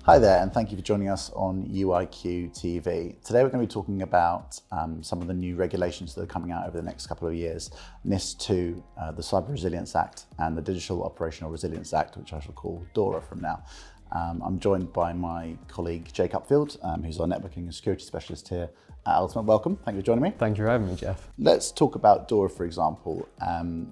Hi there, and thank you for joining us on UIQ TV. Today we're going to be talking about some of the new regulations that are coming out over the next couple of years. NIS2, the Cyber Resilience Act, and the Digital Operational Resilience Act, which I shall call DORA from now. I'm joined by my colleague Jake Upfield, who's our networking and security specialist here at Ultimate. Welcome, thank you for joining me. Thank you for having me, Jeff. Let's talk about DORA, for example.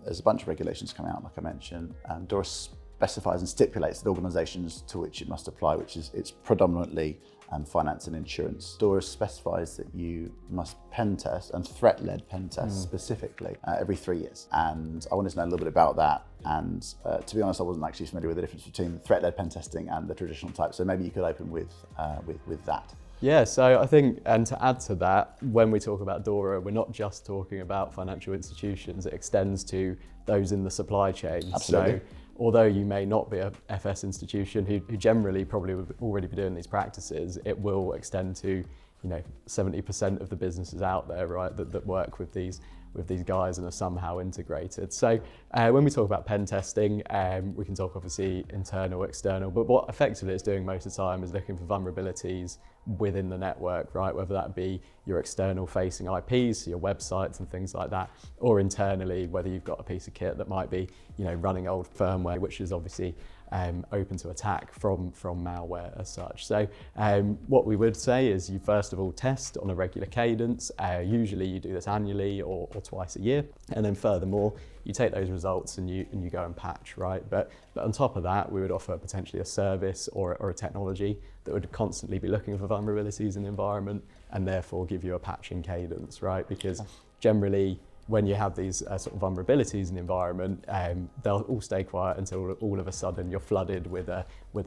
There's a bunch of regulations coming out, like I mentioned. DORA specifies and stipulates that organisations to which it must apply, it's predominantly finance and insurance. DORA specifies that you must pen test, and threat-led pen test specifically, every 3 years. And I wanted to know a little bit about that. And to be honest, I wasn't actually familiar with the difference between threat-led pen testing and the traditional type. So maybe you could open with that. Yeah, so I think, and to add to that, when we talk about DORA, we're not just talking about financial institutions, it extends to those in the supply chain. Absolutely. So although you may not be a FS institution who generally probably would already be doing these practices, it will extend to 70% of the businesses out there, right, that work with these guys and are somehow integrated. So when we talk about pen testing, we can talk obviously internal, external, but what effectively it's doing most of the time is looking for vulnerabilities within the network, right? Whether that be your external facing IPs, your websites and things like that, or internally, whether you've got a piece of kit that might be, running old firmware, which is obviously open to attack from malware as such. So what we would say is you first of all test on a regular cadence. Usually you do this annually or twice a year. And then furthermore, you take those results and you go and patch, right? But on top of that, we would offer potentially a service or a technology that would constantly be looking for vulnerabilities in the environment and therefore give you a patching cadence, right? Because generally, when you have these sort of vulnerabilities in the environment, they'll all stay quiet until all of a sudden you're flooded with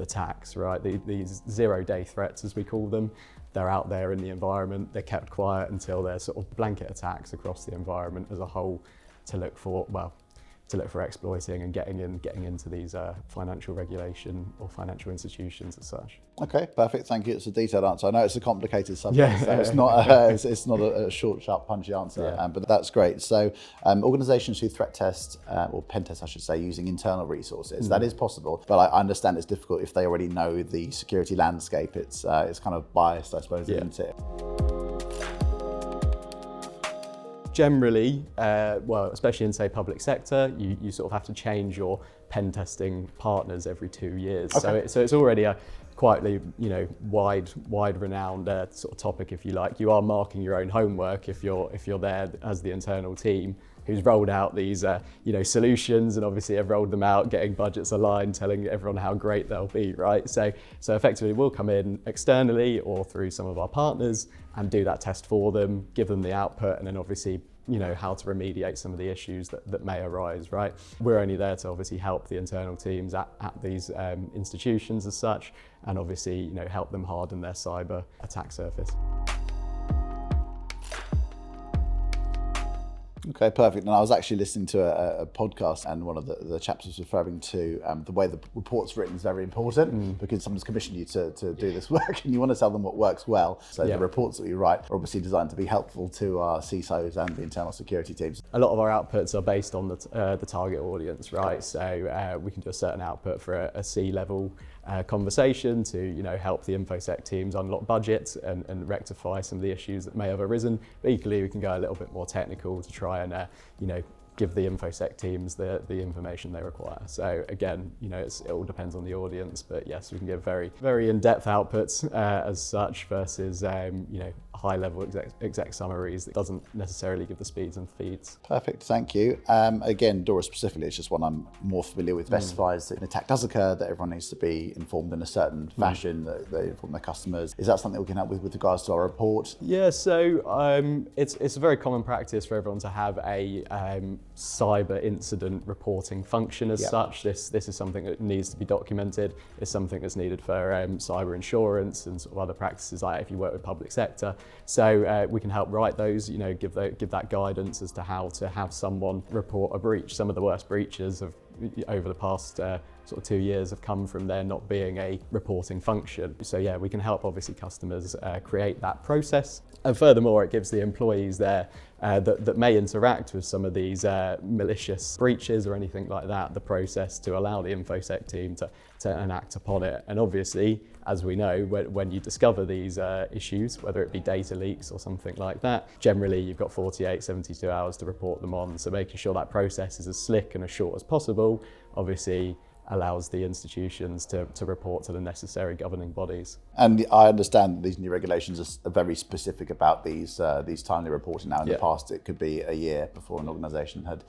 attacks, right? These zero-day threats, as we call them, they're out there in the environment. They're kept quiet until they're sort of blanket attacks across the environment as a whole to look for exploiting and getting into these financial regulation or financial institutions as such. Okay, perfect. Thank you. It's a detailed answer. I know it's a complicated subject, so it's not a short, sharp, punchy answer, but that's great. So organisations who threat test, or pen test, I should say, using internal resources, that is possible, but I understand it's difficult if they already know the security landscape. It's kind of biased, I suppose, isn't it? Generally, especially in, say, public sector, you sort of have to change your pen testing partners every 2 years. Okay. So it's already a quietly, wide renowned sort of topic, if you like. You are marking your own homework if you're there as the internal team who's rolled out these, solutions, and obviously have rolled them out, getting budgets aligned, telling everyone how great they'll be, right? So effectively, we'll come in externally or through some of our partners and do that test for them, give them the output, and then obviously, how to remediate some of the issues that may arise, right? We're only there to obviously help the internal teams at these institutions as such, and obviously, help them harden their cyber attack surface. Okay, perfect. And I was actually listening to a podcast, and one of the chaps was referring to the way the report's written is very important because someone's commissioned you to do this work, and you want to tell them what works well. So the reports that we write are obviously designed to be helpful to our CISOs and the internal security teams. A lot of our outputs are based on the target audience, right? So we can do a certain output for a C-level conversation to help the InfoSec teams unlock budgets and rectify some of the issues that may have arisen. But equally, we can go a little bit more technical to try and give the InfoSec teams the information they require. So again, it all depends on the audience, but yes, we can give very, very in-depth outputs as such versus high-level exec summaries that doesn't necessarily give the speeds and feeds. Perfect, thank you. Again, DORA specifically, it's just one I'm more familiar with, specifies that an attack does occur, that everyone needs to be informed in a certain fashion, that they inform their customers. Is that something we can help with regards to our report? Yeah, so it's a very common practice for everyone to have a cyber incident reporting function as such. This is something that needs to be documented. It's something that's needed for cyber insurance and sort of other practices, like if you work with public sector. So we can help write those, give that guidance as to how to have someone report a breach. Some of the worst breaches over the past sort of 2 years have come from there not being a reporting function. So yeah, we can help obviously customers create that process. And furthermore, it gives the employees there that may interact with some of these malicious breaches or anything like that, the process to allow the InfoSec team to enact upon it. And obviously, as we know, when you discover these issues, whether it be data leaks or something like that, generally you've got 48, 72 hours to report them on. So making sure that process is as slick and as short as possible, obviously allows the institutions to report to the necessary governing bodies. And I understand that these new regulations are very specific about these timely reporting now. In the past, it could be a year before an organisation had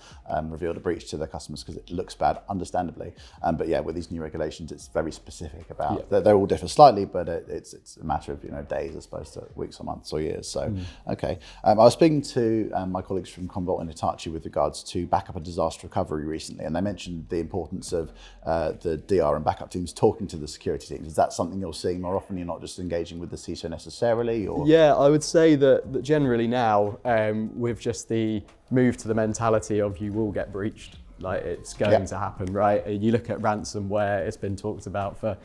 revealed a breach to their customers because it looks bad, understandably. But yeah, with these new regulations, it's very specific about. They all differ slightly, but it's a matter of days as opposed to weeks or months or years. So okay, I was speaking to my colleagues from Commvault and Hitachi with regards to backup and disaster recovery recently, and they mentioned the importance of the DR and backup teams talking to the security teams. Is that something you're seeing more often? You're not just engaging with the CISO necessarily? Or? Yeah, I would say that generally now, with just the move to the mentality of you will get breached, like it's going to happen, right? You look at ransomware, it's been talked about for,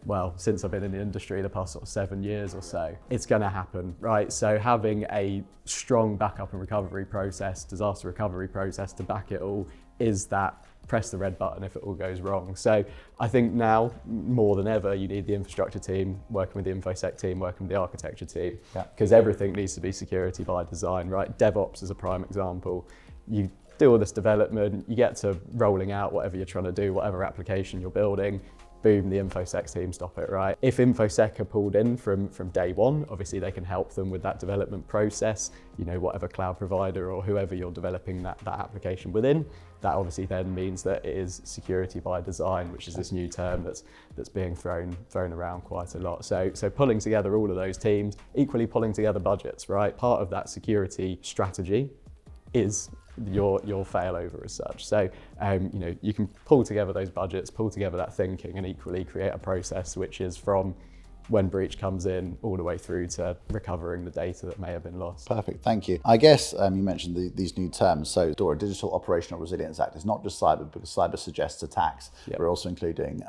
well, since I've been in the industry, the past sort of 7 years or so. It's going to happen, right? So having a strong backup and recovery process, disaster recovery process to back it all is that press the red button if it all goes wrong. So I think now more than ever you need the infrastructure team working with the InfoSec team, working with the architecture team, because everything needs to be security by design, right? DevOps is a prime example. You do all this development, you get to rolling out whatever you're trying to do, whatever application you're building, boom, the InfoSec team stop it, right? If InfoSec are pulled in from day one, obviously they can help them with that development process, whatever cloud provider or whoever you're developing that application within. That obviously then means that it is security by design, which is this new term that's being thrown around quite a lot. So pulling together all of those teams, equally pulling together budgets, right? Part of that security strategy is your failover as such. So you can pull together those budgets, pull together that thinking, and equally create a process which is from when breach comes in all the way through to recovering the data that may have been lost. Perfect, thank you. I guess you mentioned these new terms. So DORA, Digital Operational Resilience Act, is not just cyber, because cyber suggests attacks. We're also including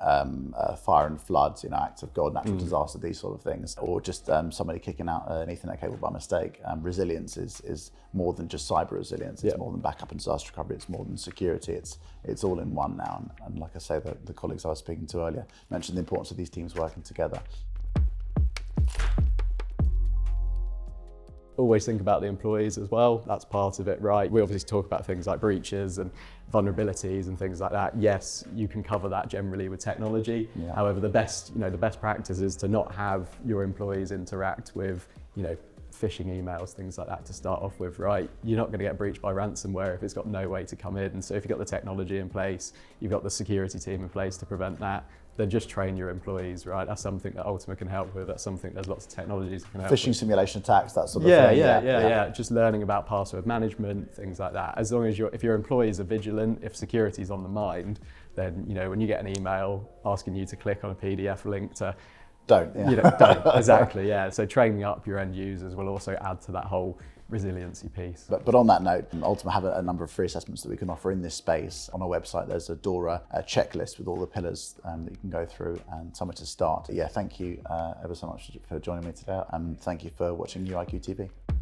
fire and floods, acts of God, natural disaster, these sort of things, or just somebody kicking out an Ethernet cable by mistake. Resilience is more than just cyber resilience. It's more than backup and disaster recovery. It's more than security. It's all in one now. And like I say, the colleagues I was speaking to earlier mentioned the importance of these teams working together. Always think about the employees as well. That's part of it, right? We obviously talk about things like breaches and vulnerabilities and things like that. Yes, you can cover that generally with technology. However, the best practice is to not have your employees interact with, phishing emails, things like that to start off with, right? You're not going to get breached by ransomware if it's got no way to come in. And so if you've got the technology in place, you've got the security team in place to prevent that, then just train your employees, right? That's something that Ultima can help with. That's something there's lots of technologies that can help Phishing with. Simulation attacks, that sort of thing. Yeah. Just learning about password management, things like that. As long as if your employees are vigilant, if security is on the mind, then when you get an email asking you to click on a PDF link to don't. Exactly, yeah. So training up your end users will also add to that whole resiliency piece. But on that note, Ultima have a number of free assessments that we can offer in this space. On our website, there's a DORA checklist with all the pillars that you can go through and somewhere to start. Yeah, thank you ever so much for joining me today, and thank you for watching UIQ TV.